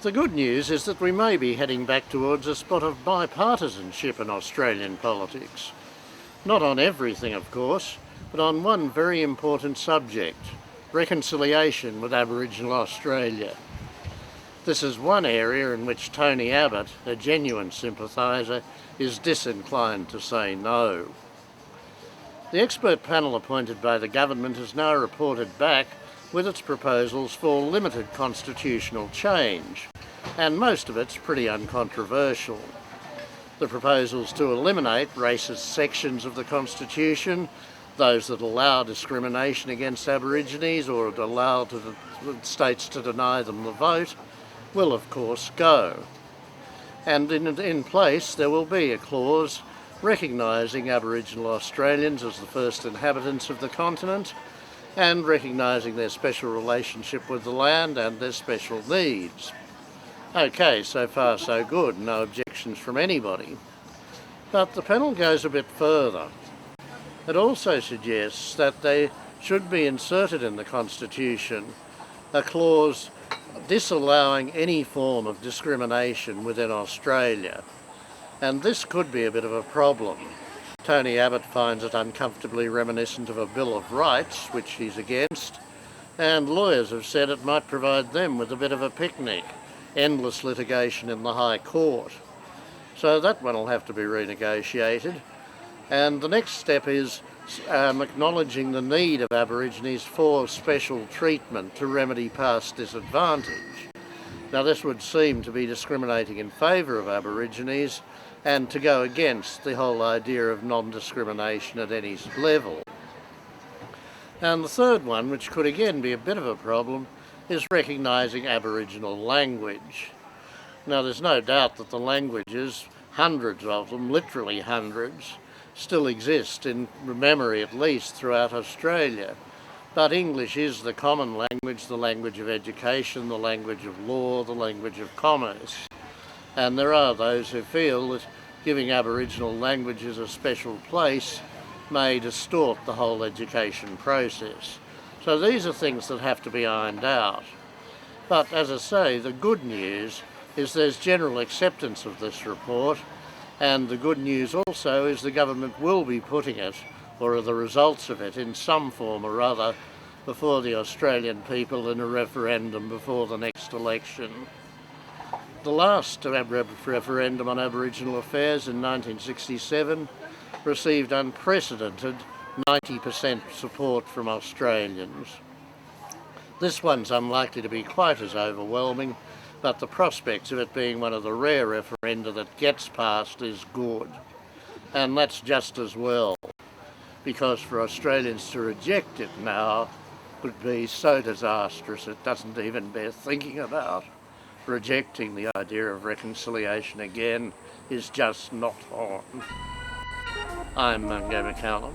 The good news is that we may be heading back towards a spot of bipartisanship in Australian politics. Not on everything, of course, but on one very important subject: reconciliation with Aboriginal Australia. This is one area in which Tony Abbott, a genuine sympathiser, is disinclined to say no. The expert panel appointed by the government has now reported back with its proposals for limited constitutional change, and most of it's pretty uncontroversial. The proposals to eliminate racist sections of the Constitution, those that allow discrimination against Aborigines or allow the states to deny them the vote, will of course go. And in place there will be a clause recognising Aboriginal Australians as the first inhabitants of the continent and recognising their special relationship with the land and their special needs. Okay, so far so good, no objections from anybody. But the panel goes a bit further. It also suggests that they should be inserted in the Constitution a clause disallowing any form of discrimination within Australia. And this could be a bit of a problem. Tony Abbott finds it uncomfortably reminiscent of a Bill of Rights, which he's against, and lawyers have said it might provide them with a bit of a picnic, endless litigation in the High Court. So that one will have to be renegotiated. And the next step is acknowledging the need of Aborigines for special treatment to remedy past disadvantage. Now this would seem to be discriminating in favour of Aborigines and to go against the whole idea of non-discrimination at any level. And the third one, which could again be a bit of a problem, is recognising Aboriginal language. Now there's no doubt that the languages, hundreds of them, literally hundreds, still exist in memory at least throughout Australia. But English is the common language, the language of education, the language of law, the language of commerce. And there are those who feel that giving Aboriginal languages a special place may distort the whole education process. So these are things that have to be ironed out. But as I say, the good news is there's general acceptance of this report, and the good news also is the government will be putting it, or the results of it, in some form or other before the Australian people in a referendum before the next election. The last referendum on Aboriginal affairs in 1967 received unprecedented 90% support from Australians. This one's unlikely to be quite as overwhelming, but the prospects of it being one of the rare referenda that gets passed is good. And that's just as well, because for Australians to reject it now would be so disastrous it doesn't even bear thinking about. Rejecting the idea of reconciliation again is just not on. I'm Mungo MacCallum.